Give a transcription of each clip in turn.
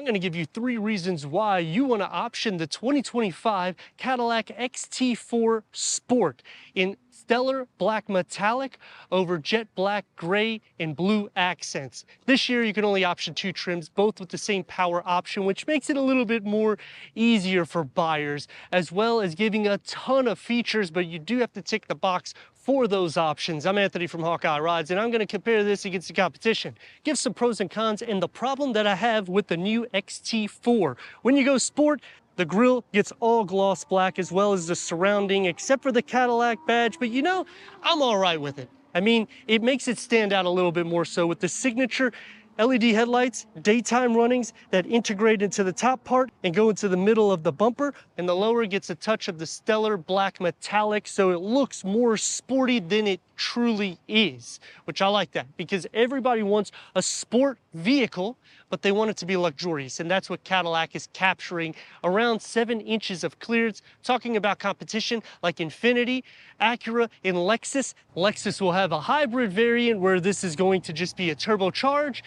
I'm going to give you 3 reasons why you want to option the 2025 Cadillac XT4 Sport in stellar black metallic over jet black, gray, and blue accents. This year you can only option 2 trims, both with the same power option, which makes it a little bit more easier for buyers, as well as giving a ton of features, but you do have to tick the box for those options. I'm Anthony from Hawkeye Rides, and I'm going to compare this against the competition, give some pros and cons, and the problem that I have with the new XT4. When you go sport, the grille gets all gloss black as well as the surrounding, except for the Cadillac badge, but you know, I'm all right with it. I mean, it makes it stand out a little bit more so with the signature LED headlights, daytime runnings that integrate into the top part and go into the middle of the bumper, and the lower gets a touch of the stellar black metallic, so it looks more sporty than it truly is, which I like that because everybody wants a sport vehicle, but they want it to be luxurious, and that's what Cadillac is capturing. Around 7 inches of clearance. Talking about competition like Infiniti, Acura, and Lexus. Lexus will have a hybrid variant where this is going to just be a turbocharged.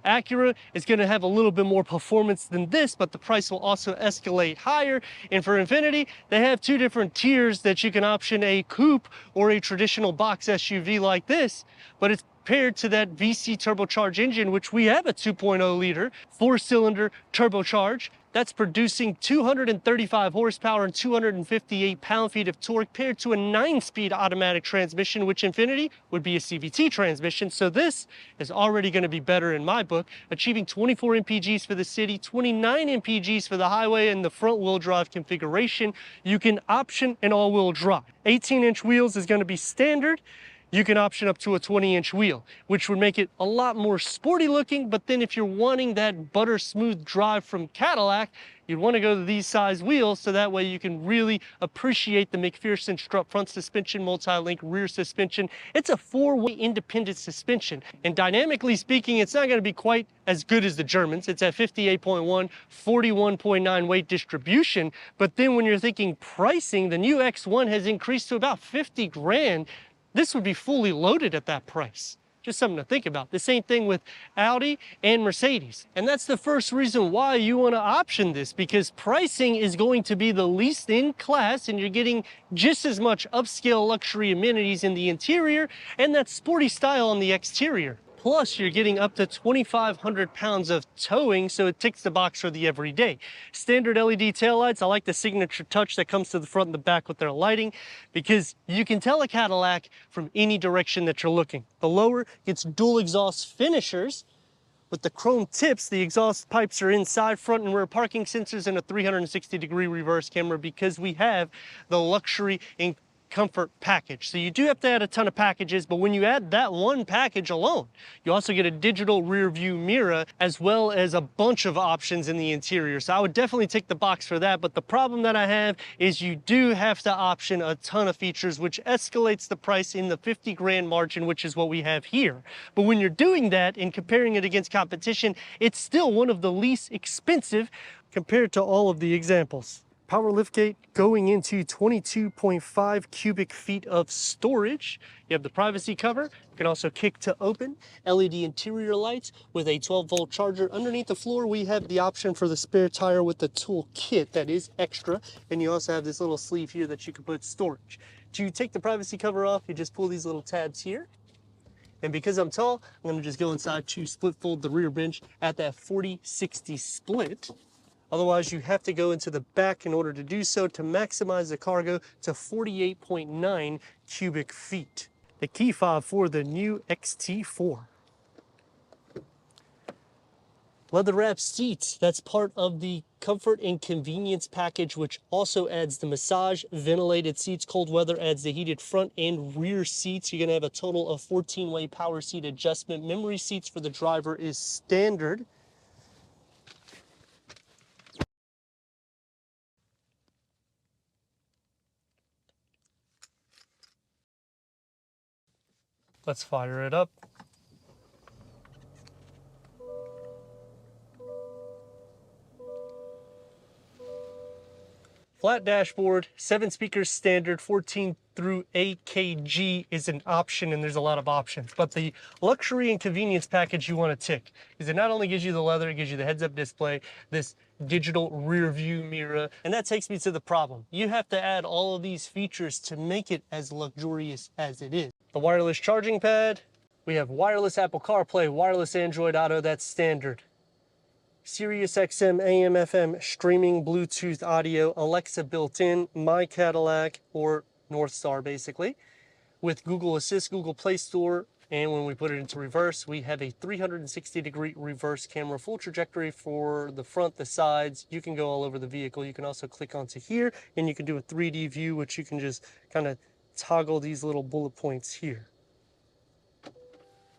Acura is going to have a little bit more performance than this, but the price will also escalate higher. And for Infiniti, they have 2 different tiers that you can option a coupe or a traditional box SUV like this, but it's paired to that VC turbocharged engine, which we have a 2.0 liter 4-cylinder turbocharged. That's producing 235 horsepower and 258 pound-feet of torque, paired to a 9-speed automatic transmission, which Infiniti would be a CVT transmission. So this is already going to be better in my book, achieving 24 mpgs for the city, 29 mpgs for the highway, and the front-wheel drive configuration. You can option an all-wheel drive. 18-inch wheels is going to be standard. You can option up to a 20-inch wheel, which would make it a lot more sporty looking, but then if you're wanting that butter smooth drive from Cadillac, you'd want to go to these size wheels so that way you can really appreciate the McPherson strut front suspension, multi-link rear suspension. It's a 4-way independent suspension, and dynamically speaking, it's not going to be quite as good as the Germans. It's at 58.1, 41.9 weight distribution, but then when you're thinking pricing, the new X1 has increased to about 50 grand. This would be fully loaded at that price. Just something to think about. The same thing with Audi and Mercedes. And that's the first reason why you want to option this, because pricing is going to be the least in class and you're getting just as much upscale luxury amenities in the interior and that sporty style on the exterior. Plus, you're getting up to 2,500 pounds of towing, so it ticks the box for the everyday. Standard LED taillights, I like the signature touch that comes to the front and the back with their lighting, because you can tell a Cadillac from any direction that you're looking. The lower gets dual exhaust finishers. With the chrome tips, the exhaust pipes are inside, front and rear parking sensors, and a 360-degree reverse camera because we have the luxury and comfort package. So you do have to add a ton of packages, but when you add that one package alone, you also get a digital rear view mirror as well as a bunch of options in the interior. So I would definitely tick the box for that, but the problem that I have is you do have to option a ton of features, which escalates the price in the 50 grand margin, which is what we have here. But when you're doing that and comparing it against competition, it's still one of the least expensive compared to all of the examples. Power liftgate going into 22.5 cubic feet of storage. You have the privacy cover. You can also kick to open. LED interior lights with a 12-volt charger. Underneath the floor, we have the option for the spare tire with the tool kit that is extra. And you also have this little sleeve here that you can put storage. To take the privacy cover off, you just pull these little tabs here. And because I'm tall, I'm going to just go inside to split fold the rear bench at that 40-60 split. Otherwise, you have to go into the back in order to do so to maximize the cargo to 48.9 cubic feet. The key fob for the new XT4. Leather wrap seats, that's part of the comfort and convenience package, which also adds the massage, ventilated seats. Cold weather adds the heated front and rear seats. You're gonna have a total of 14-way power seat adjustment. Memory seats for the driver is standard. Let's fire it up. Flat dashboard, 7 speakers standard, 14 through AKG is an option, and there's a lot of options. But the luxury and convenience package you want to tick is it not only gives you the leather, it gives you the heads-up display, this digital rear view mirror, and that takes me to the problem. You have to add all of these features to make it as luxurious as it is. The wireless charging pad, we have wireless Apple CarPlay, wireless Android Auto, that's standard. Sirius XM, AM, FM, streaming, Bluetooth audio, Alexa built in, My Cadillac, or North Star basically, with Google Assist, Google Play Store, and when we put it into reverse, we have a 360-degree reverse camera, full trajectory for the front, the sides. You can go all over the vehicle. You can also click onto here, and you can do a 3D view, which you can just kind of toggle these little bullet points here.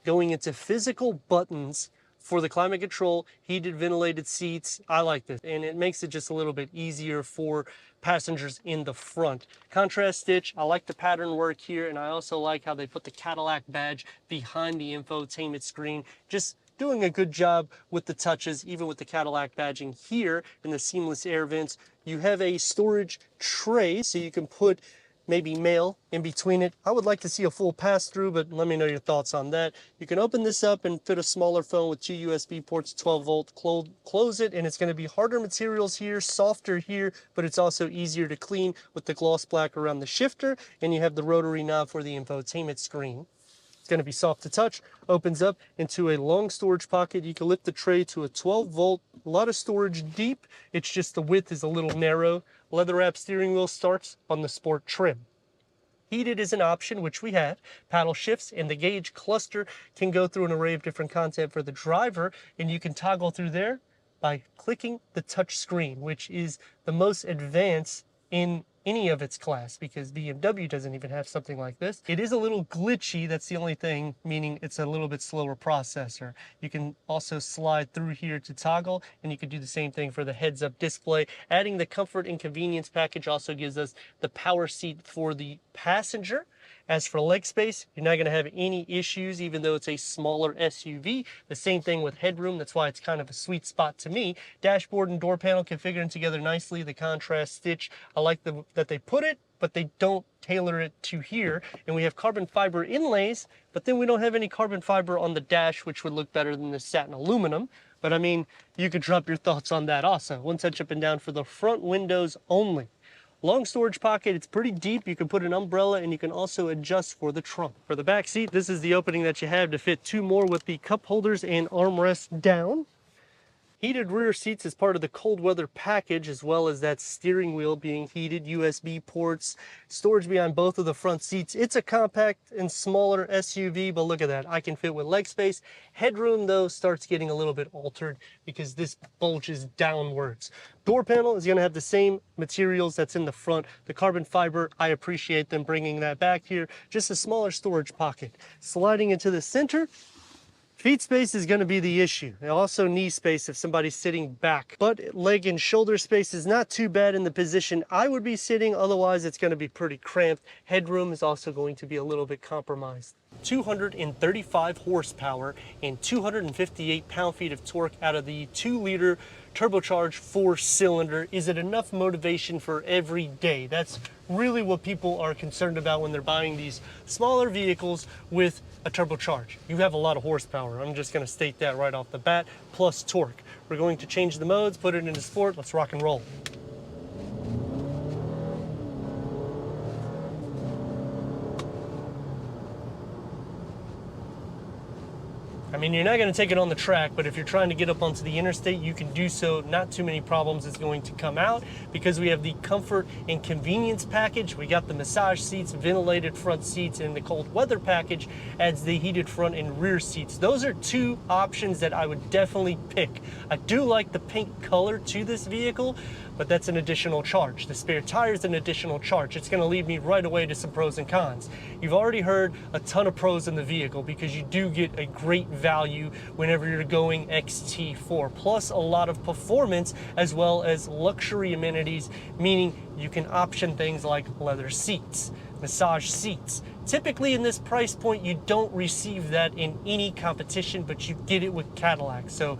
Going into physical buttons, for the climate control, heated ventilated seats, I like this. And it makes it just a little bit easier for passengers in the front. Contrast stitch, I like the pattern work here, and I also like how they put the Cadillac badge behind the infotainment screen. Just doing a good job with the touches, even with the Cadillac badging here in the seamless air vents. You have a storage tray, so you can put maybe mail in between it. I would like to see a full pass-through, but let me know your thoughts on that. You can open this up and fit a smaller phone with 2 USB ports, 12 volt, close it, and it's going to be harder materials here, softer here, but it's also easier to clean with the gloss black around the shifter, and you have the rotary knob for the infotainment screen. It's going to be soft to touch, opens up into a long storage pocket. You can lift the tray to a 12 volt, a lot of storage deep. It's just the width is a little narrow. Leather wrap steering wheel starts on the Sport trim. Heated is an option, which we have. Paddle shifts and the gauge cluster can go through an array of different content for the driver, and you can toggle through there by clicking the touch screen, which is the most advanced in any of its class, because BMW doesn't even have something like this. It is a little glitchy, that's the only thing, meaning it's a little bit slower processor. You can also slide through here to toggle, and you can do the same thing for the heads-up display. Adding the comfort and convenience package also gives us the power seat for the passenger. As for leg space, you're not going to have any issues, even though it's a smaller SUV. The same thing with headroom. That's why it's kind of a sweet spot to me. Dashboard and door panel configuring together nicely. The contrast stitch, I like that they put it, but they don't tailor it to here. And we have carbon fiber inlays, but then we don't have any carbon fiber on the dash, which would look better than the satin aluminum. But I mean, you could drop your thoughts on that also. One touch up and down for the front windows only. Long storage pocket, it's pretty deep. You can put an umbrella, and you can also adjust for the trunk. For the back seat, this is the opening that you have to fit 2 more with the cup holders and armrest down. Heated rear seats is part of the cold weather package, as well as that steering wheel being heated, USB ports, storage behind both of the front seats. It's a compact and smaller SUV, but look at that. I can fit with leg space. Headroom, though, starts getting a little bit altered because this bulges downwards. Door panel is going to have the same materials that's in the front. The carbon fiber, I appreciate them bringing that back here. Just a smaller storage pocket. Sliding into the center, feet space is going to be the issue. Also knee space if somebody's sitting back. But leg and shoulder space is not too bad in the position I would be sitting. Otherwise, it's going to be pretty cramped. Headroom is also going to be a little bit compromised. 235 horsepower and 258 pound-feet of torque out of the 2-liter turbocharged 4-cylinder. Is it enough motivation for every day? That's really what people are concerned about when they're buying these smaller vehicles with a turbocharge. You have a lot of horsepower. I'm just going to state that right off the bat, plus torque. We're going to change the modes, put it into sport. Let's rock and roll. I mean, you're not going to take it on the track, but if you're trying to get up onto the interstate, you can do so. Not too many problems is going to come out because we have the comfort and convenience package. We got the massage seats, ventilated front seats, and the cold weather package adds the heated front and rear seats. Those are 2 options that I would definitely pick. I do like the pink color to this vehicle, but that's an additional charge. The spare tire is an additional charge. It's going to lead me right away to some pros and cons. You've already heard a ton of pros in the vehicle because you do get a great value whenever you're going XT4, plus a lot of performance as well as luxury amenities, meaning you can option things like leather seats, massage seats. Typically in this price point, you don't receive that in any competition, but you get it with Cadillac. So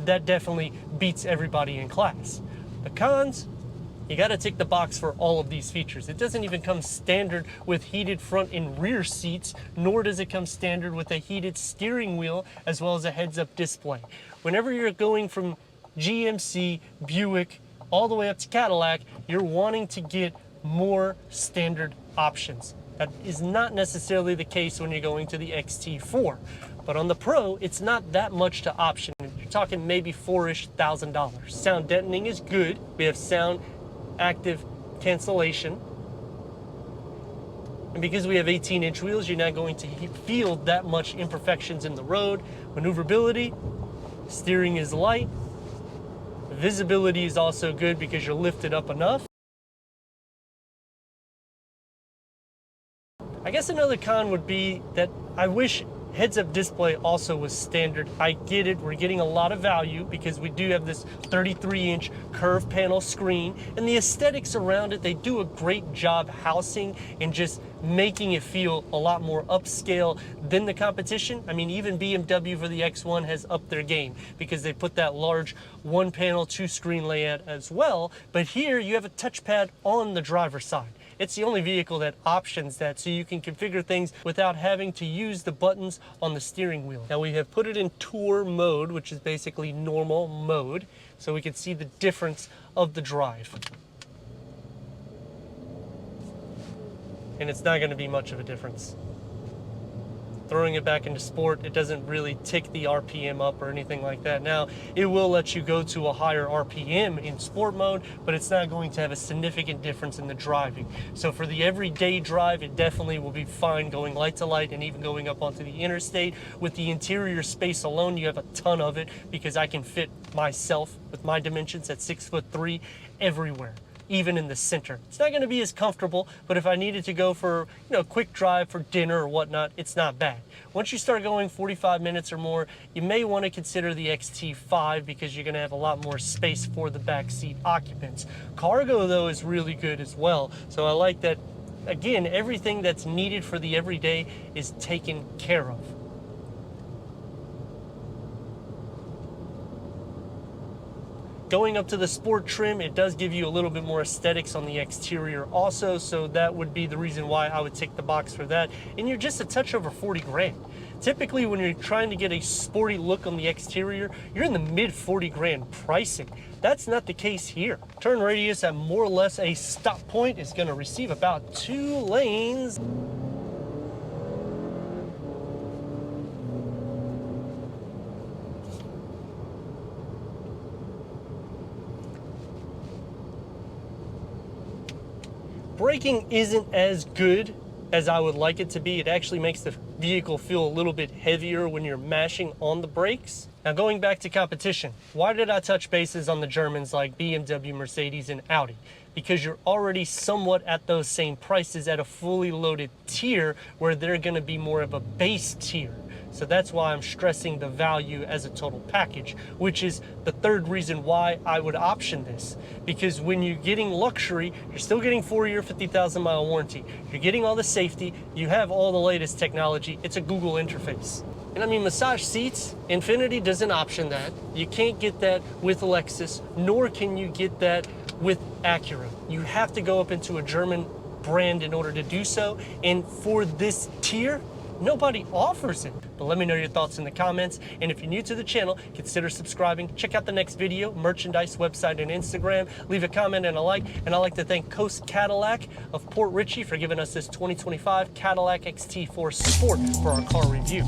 that definitely beats everybody in class. The cons, You got to tick the box for all of these features. It doesn't even come standard with heated front and rear seats, nor does it come standard with a heated steering wheel as well as a heads-up display. Whenever you're going from GMC, Buick, all the way up to Cadillac, you're wanting to get more standard options. That is not necessarily the case when you're going to the XT4. But on the Pro, it's not that much to option. You're talking maybe $4,000. Sound deadening is good. We have sound active cancellation. And because we have 18-inch wheels, you're not going to feel that much imperfections in the road. Maneuverability, steering is light. Visibility is also good because you're lifted up enough. I guess another con would be that I wish heads-up display also was standard. I get it, we're getting a lot of value because we do have this 33-inch curved panel screen, and the aesthetics around it, they do a great job housing and just making it feel a lot more upscale than the competition. I mean, even BMW for the X1 has upped their game because they put that large one panel, two screen layout as well, but here you have a touchpad on the driver's side. It's the only vehicle that options that, so you can configure things without having to use the buttons on the steering wheel. Now we have put it in tour mode, which is basically normal mode, so we can see the difference of the drive. And it's not going to be much of a difference. Throwing it back into sport, it doesn't really tick the RPM up or anything like that. Now, it will let you go to a higher RPM in sport mode, but it's not going to have a significant difference in the driving. So for the everyday drive, it definitely will be fine going light to light and even going up onto the interstate. With the interior space alone, you have a ton of it because I can fit myself with my dimensions at 6'3" everywhere, even in the center. It's not going to be as comfortable, but if I needed to go for, a quick drive for dinner or whatnot, it's not bad. Once you start going 45 minutes or more, you may want to consider the XT5 because you're going to have a lot more space for the backseat occupants. Cargo, though, is really good as well. So I like that, again, everything that's needed for the everyday is taken care of. Going up to the sport trim, it does give you a little bit more aesthetics on the exterior also, so that would be the reason why I would tick the box for that. And you're just a touch over 40 grand. Typically, when you're trying to get a sporty look on the exterior, you're in the mid 40 grand pricing. That's not the case here. Turn radius at more or less a stop point is going to receive about 2 lanes. Braking isn't as good as I would like it to be. It actually makes the vehicle feel a little bit heavier when you're mashing on the brakes. Now going back to competition, why did I touch bases on the Germans like BMW, Mercedes, and Audi? Because you're already somewhat at those same prices at a fully loaded tier where they're going to be more of a base tier. So that's why I'm stressing the value as a total package, which is the third reason why I would option this. Because when you're getting luxury, you're still getting 4-year, 50,000 mile warranty. You're getting all the safety. You have all the latest technology. It's a Google interface. And I mean, massage seats, Infiniti doesn't option that. You can't get that with Lexus, nor can you get that with Acura. You have to go up into a German brand in order to do so. And for this tier, nobody offers it. But let me know your thoughts in the comments. And if you're new to the channel, consider subscribing. Check out the next video, merchandise, website, and Instagram. Leave a comment and a like. And I'd like to thank Coast Cadillac of Port Richey for giving us this 2025 Cadillac XT4 Sport for our car review.